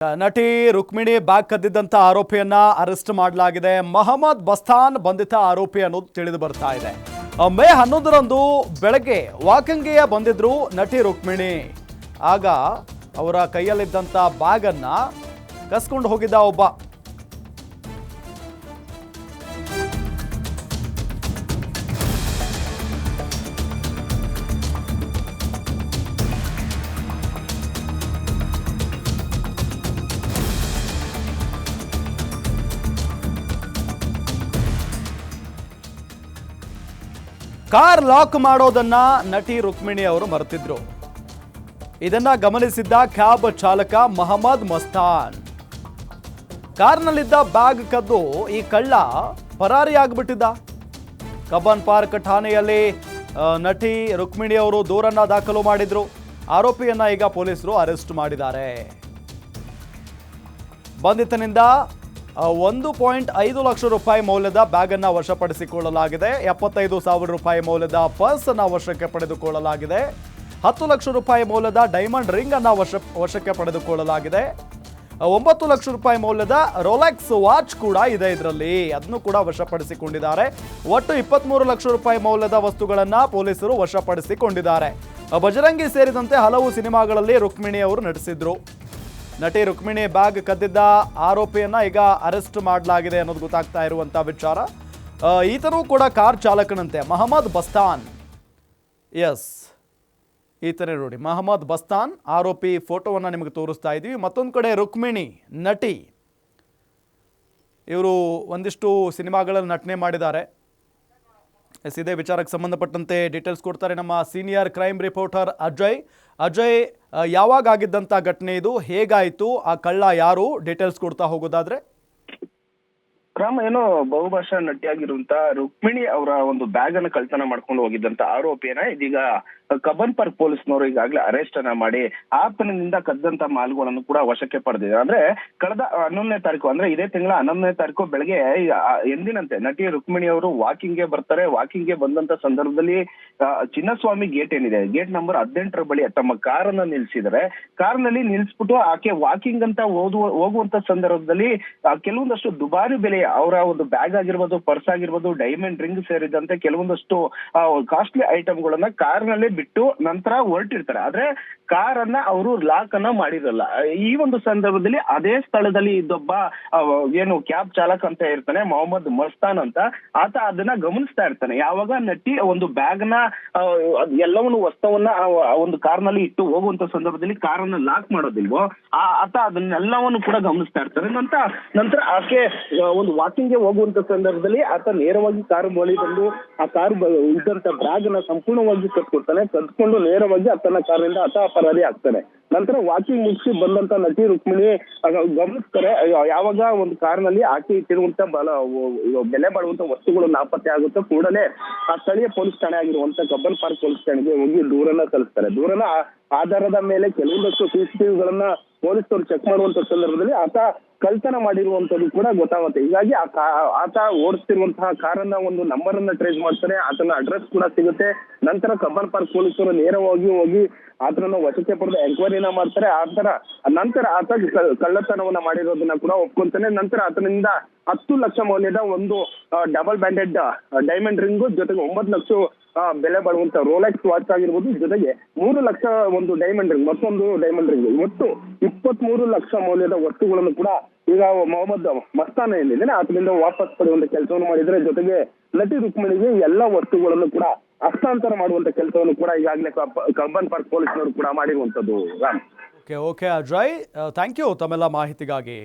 ನಟಿ Rukmini bag ಕದ್ದಿದ್ದಂತ ಆರೋಪಿಯನ್ನ arrest ಮಾಡಲಾಗಿದೆ. ಮೊಹಮ್ಮದ್ ಬಸ್ತಾನ್ ಬಂಧಿತ ಆರೋಪಿ ಅನ್ನೋದು ತಿಳಿದು ಬರ್ತಾ ಇದೆ. ಮೇ 11ರಂದು ಬೆಳಗ್ಗೆ ವಾಕಿಂಗ್ಗೆ ಬಂದಿದ್ರು ನಟಿ ರುಕ್ಮಿಣಿ. ಆಗ ಅವರ ಕೈಯಲ್ಲಿದ್ದಂತ ಬ್ಯಾಗ್ ಅನ್ನ ಕಸ್ಕೊಂಡು ಹೋಗಿದ್ದ ಒಬ್ಬ. ಕಾರ್ ಲಾಕ್ ಮಾಡೋದನ್ನ ನಟಿ ರುಕ್ಮಿಣಿ ಅವರು ಮರೆತಿದ್ರು. ಇದನ್ನ ಗಮನಿಸಿದ್ದ ಕ್ಯಾಬ್ ಚಾಲಕ ಮೊಹಮ್ಮದ್ ಮಸ್ತಾನ್ ಕಾರ್ನಲ್ಲಿದ್ದ ಬ್ಯಾಗ್ ಕದ್ದು ಈ ಕಳ್ಳ ಪರಾರಿಯಾಗ್ಬಿಟ್ಟಿದ್ದ. ಕಬ್ಬನ್ ಪಾರ್ಕ್ ಠಾಣೆಯಲ್ಲಿ ನಟಿ ರುಕ್ಮಿಣಿ ಅವರು ದೂರನ್ನ ದಾಖಲು ಮಾಡಿದ್ರು. ಆರೋಪಿಯನ್ನ ಈಗ ಪೊಲೀಸರು ಅರೆಸ್ಟ್ ಮಾಡಿದ್ದಾರೆ. ಬಂಧಿತನಿಂದ 1.5 ಲಕ್ಷ ರೂಪಾಯಿ ಮೌಲ್ಯದ ಬ್ಯಾಗ್ ಅನ್ನ ವಶಪಡಿಸಿಕೊಳ್ಳಲಾಗಿದೆ. 75,000 ರೂಪಾಯಿ ಮೌಲ್ಯದ ಪರ್ಸ್ ಅನ್ನ ವಶಕ್ಕೆ ಪಡೆದುಕೊಳ್ಳಲಾಗಿದೆ. 10 ಲಕ್ಷ ರೂಪಾಯಿ ಮೌಲ್ಯದ ಡೈಮಂಡ್ ರಿಂಗ್ ಅನ್ನ ವಶಕ್ಕೆ ಪಡೆದುಕೊಳ್ಳಲಾಗಿದೆ. 9 ಲಕ್ಷ ರೂಪಾಯಿ ಮೌಲ್ಯದ ರೋಲೆಕ್ಸ್ ವಾಚ್ ಕೂಡ ಇದೆ ಇದರಲ್ಲಿ, ಅದನ್ನು ಕೂಡ ವಶಪಡಿಸಿಕೊಂಡಿದ್ದಾರೆ. ಒಟ್ಟು 23 ಲಕ್ಷ ರೂಪಾಯಿ ಮೌಲ್ಯದ ವಸ್ತುಗಳನ್ನ ಪೊಲೀಸರು ವಶಪಡಿಸಿಕೊಂಡಿದ್ದಾರೆ. ಬಜರಂಗಿ ಸೇರಿದಂತೆ ಹಲವು ಸಿನಿಮಾಗಳಲ್ಲಿ ರುಕ್ಮಿಣಿ ಅವರು ನಟಿಸಿದ್ರು. ನಟಿ ರುಕ್ಮಿಣಿ ಬ್ಯಾಗ್ ಕದ್ದಿದ್ದ ಆರೋಪಿಯನ್ನ ಈಗ ಅರೆಸ್ಟ್ ಮಾಡಲಾಗಿದೆ ಅನ್ನೋದು ಗೊತ್ತಾಗ್ತಾ ಇರುವಂತ ವಿಚಾರ. ಈತನೂ ಕೂಡ ಕಾರ್ ಚಾಲಕನಂತೆ, ಮೊಹಮ್ಮದ್ ಬಸ್ತಾನ್. ಎಸ್, ಈತನೇ ನೋಡಿ ಮೊಹಮ್ಮದ್ ಬಸ್ತಾನ್ ಆರೋಪಿ. ಫೋಟೋವನ್ನು ನಿಮಗೆ ತೋರಿಸ್ತಾ ಇದ್ದೀವಿ. ಮತ್ತೊಂದು ಕಡೆ ರುಕ್ಮಿಣಿ ನಟಿ, ಇವರು ಒಂದಿಷ್ಟು ಸಿನಿಮಾಗಳಲ್ಲಿ ನಟನೆ ಮಾಡಿದ್ದಾರೆ. ಇದೇ ವಿಚಾರಕ್ಕೆ ಸಂಬಂಧಪಟ್ಟಂತೆ ಡೀಟೇಲ್ಸ್ ಕೊಡ್ತಾರೆ ನಮ್ಮ ಸೀನಿಯರ್ ಕ್ರೈಮ್ ರಿಪೋರ್ಟರ್ ಅಜಯ್. ಯಾವಾಗ ಆಗಿದ್ದಂಥ ಘಟನೆ ಇದು, ಹೇಗಾಯಿತು, ಆ ಕಳ್ಳ ಯಾರು, ಡೀಟೇಲ್ಸ್ ಕೊಡ್ತಾ ಹೋಗೋದಾದ್ರೆ. ಏನೋ ಬಹುಭಾಷಾ ನಟಿಯಾಗಿರುವಂತ ರುಕ್ಮಿಣಿ ಅವರ ಒಂದು ಬ್ಯಾಗ್ ಅನ್ನು ಕಳ್ತನ ಮಾಡ್ಕೊಂಡು ಹೋಗಿದ್ದಂತ ಆರೋಪಿಯನ್ನ ಇದೀಗ ಕಬ್ಬನ್ ಪಾರ್ಕ್ ಪೊಲೀಸ್ನವರು ಈಗಾಗಲೇ ಅರೆಸ್ಟ್ ಅನ್ನ ಮಾಡಿ ಆತನಿಂದ ಕದ್ದಂತ ಮಾಲ್ಗಳನ್ನು ಕೂಡ ವಶಕ್ಕೆ ಪಡೆದಿದ್ದಾರೆ. ಅಂದ್ರೆ ಕಳೆದ 11ನೇ ತಾರೀಕು, ಅಂದ್ರೆ ಇದೇ ತಿಂಗಳ 11ನೇ ತಾರೀಕು ಬೆಳಗ್ಗೆ ಎಂದಿನಂತೆ ನಟಿ ರುಕ್ಮಿಣಿ ಅವರು ವಾಕಿಂಗ್ಗೆ ಬರ್ತಾರೆ. ವಾಕಿಂಗ್ಗೆ ಬಂದಂತ ಸಂದರ್ಭದಲ್ಲಿ ಚಿನ್ನಸ್ವಾಮಿ ಗೇಟ್ ಏನಿದೆ, ಗೇಟ್ ನಂಬರ್ 18ರ ಬಳಿ ತಮ್ಮ ಕಾರನ್ನ ನಿಲ್ಸಿದ್ದಾರೆ. ಕಾರ್ನಲ್ಲಿ ನಿಲ್ಸ್ಬಿಟ್ಟು ಆಕೆ ವಾಕಿಂಗ್ ಅಂತ ಹೋಗುವಂತ ಸಂದರ್ಭದಲ್ಲಿ ಕೆಲವೊಂದಷ್ಟು ದುಬಾರಿ ಬೆಲೆಯ ಅವರ ಒಂದು ಬ್ಯಾಗ್ ಆಗಿರ್ಬೋದು, ಪರ್ಸ್ ಆಗಿರ್ಬೋದು, ಡೈಮಂಡ್ ರಿಂಗ್ ಸೇರಿದಂತೆ ಕೆಲವೊಂದಷ್ಟು ಕಾಸ್ಟ್ಲಿ ಐಟಮ್ಗಳನ್ನ ಕಾರ್ನಲ್ಲಿ ಬಿಟ್ಟು ನಂತರ ಹೊರಟಿರ್ತಾರೆ. ಆದ್ರೆ ಕಾರನ್ನ ಅವರು ಲಾಕ್ ಅನ್ನ ಮಾಡಿರಲ್ಲ. ಈ ಒಂದು ಸಂದರ್ಭದಲ್ಲಿ ಅದೇ ಸ್ಥಳದಲ್ಲಿ ಇದ್ದೊಬ್ಬ ಏನು ಕ್ಯಾಬ್ ಚಾಲಕ ಅಂತ ಇರ್ತಾನೆ, ಮೊಹಮ್ಮದ್ ಮಸ್ತಾನ್ ಅಂತ, ಆತ ಅದನ್ನ ಗಮನಿಸ್ತಾ ಇರ್ತಾನೆ. ಯಾವಾಗ ನಟಿ ಒಂದು ಬ್ಯಾಗ್ ನ ಎಲ್ಲವನ್ನು ವಸ್ತುವನ್ನ ಒಂದು ಕಾರ್ನಲ್ಲಿ ಇಟ್ಟು ಹೋಗುವಂತ ಸಂದರ್ಭದಲ್ಲಿ ಕಾರನ್ನ ಲಾಕ್ ಮಾಡೋದಿಲ್ವೋ, ಆತ ಅದನ್ನೆಲ್ಲವನ್ನು ಕೂಡ ಗಮನಿಸ್ತಾ ಇರ್ತಾನೆ. ನಂತರ ಆಕೆ ಒಂದು ವಾಕಿಂಗ್ ಗೆ ಹೋಗುವಂತ ಸಂದರ್ಭದಲ್ಲಿ ಆತ ನೇರವಾಗಿ ಕಾರು ಬಳಿ ಬಂದು ಆ ಕಾರು ಇದ್ದಂತ ಬ್ಯಾಗ್ ನ ಸಂಪೂರ್ಣವಾಗಿ ಕದ್ಕೊಂಡು ನೇರವಾಗಿ ಆತನ ಕಾರಿನಿಂದ ಆತ ಪರಾರಿ ಆಗ್ತಾನೆ. ನಂತರ ವಾಕಿಂಗ್ ಮುಗಿಸಿ ಬಂದಂತ ನಟಿ ರುಕ್ಮಿಣಿ ಗಮನಿಸ್ತಾರೆ, ಯಾವಾಗ ಒಂದು ಕಾರ್ನಲ್ಲಿ ಆಕೆ ಇಟ್ಟಿರುವಂತ ಬೆಲೆ ಬಾಳುವಂತ ವಸ್ತುಗಳು ನಾಪತ್ತೆ ಆಗುತ್ತೆ. ಕೂಡಲೇ ಆ ಸ್ಥಳೀಯ ಪೊಲೀಸ್ ಠಾಣೆ ಆಗಿರುವಂತ ಕಬ್ಬನ್ ಪಾರ್ಕ್ ಪೊಲೀಸ್ ಠಾಣೆಗೆ ಹೋಗಿ ದೂರನ್ನ ಸಲ್ಲಿಸ್ತಾರೆ. ದೂರನ ಆಧಾರದ ಮೇಲೆ ಕೆಲವೊಂದಷ್ಟು CCTVಗಳನ್ನ ಪೊಲೀಸರು ಚೆಕ್ ಮಾಡುವಂತ ಸಂದರ್ಭದಲ್ಲಿ ಆತ ಕಳ್ತನ ಮಾಡಿರುವಂತದ್ದು ಕೂಡ ಗೊತ್ತಾಗುತ್ತೆ. ಹೀಗಾಗಿ ಆತ ಓಡಿಸ್ತಿರುವಂತಹ ಕಾರನ್ನ ಒಂದು ನಂಬರ್ ಅನ್ನ ಟ್ರೇಸ್ ಮಾಡ್ತಾರೆ. ಆತನ ಅಡ್ರೆಸ್ ಕೂಡ ಸಿಗುತ್ತೆ. ನಂತರ ಕಬ್ಬನ್ ಪಾರ್ಕ್ ಪೊಲೀಸರು ನೇರವಾಗಿ ಹೋಗಿ ಆತನನ್ನ ವಶಕ್ಕೆ ಪಡೆದು ಎಂಕ್ವೈರಿನ ಮಾಡ್ತಾರೆ. ನಂತರ ಆತ ಕಳ್ಳತನವನ್ನ ಮಾಡಿರೋದನ್ನ ಕೂಡ ಒಪ್ಕೊಂತಾನೆ. ನಂತರ ಆತನಿಂದ 10 ಲಕ್ಷ ಮೌಲ್ಯದ ಒಂದು ಡಬಲ್ ಬ್ಯಾಂಡೆಡ್ ಡೈಮಂಡ್ ರಿಂಗು ಜೊತೆಗೆ 9 ಲಕ್ಷ ಬೆಲೆ ಬಾಳುವಂತ ರೋಲೆಕ್ಸ್ ವಾಚ್ ಆಗಿರ್ಬೋದು, ಜೊತೆಗೆ 3 ಲಕ್ಷ ಒಂದು ಡೈಮಂಡ್ ರಿಂಗ್, ಮತ್ತೊಂದು ಡೈಮಂಡ್ ರಿಂಗ್, ಒಟ್ಟು 23 ಲಕ್ಷ ಮೌಲ್ಯದ ವಸ್ತುಗಳನ್ನು ಕೂಡ ಈಗ ಮೊಹಮ್ಮದ್ ಮಸ್ತಾನ್ ಏನಿದ್ದಾನೆ ಆತನಿಂದ ವಾಪಸ್ ಪಡೆಯುವಂತ ಕೆಲಸವನ್ನು ಮಾಡಿದ್ರೆ. ಜೊತೆಗೆ ನಟಿ ರುಕ್ಮಿಣಿಗೆ ಎಲ್ಲ ವಸ್ತುಗಳನ್ನು ಕೂಡ ಹಸ್ತಾಂತರ ಮಾಡುವಂತ ಕೆಲಸವನ್ನು ಕೂಡ ಈಗಾಗಲೇ ಕಬ್ಬನ್ ಪಾರ್ಕ್ ಪೊಲೀಸ್ನವರು ಕೂಡ ಮಾಡಿರುವಂತದ್ದು. ಓಕೆ ಅಜಯ್, ಥ್ಯಾಂಕ್ ಯು ತಮ್ಮೆಲ್ಲ ಮಾಹಿತಿಗಾಗಿ.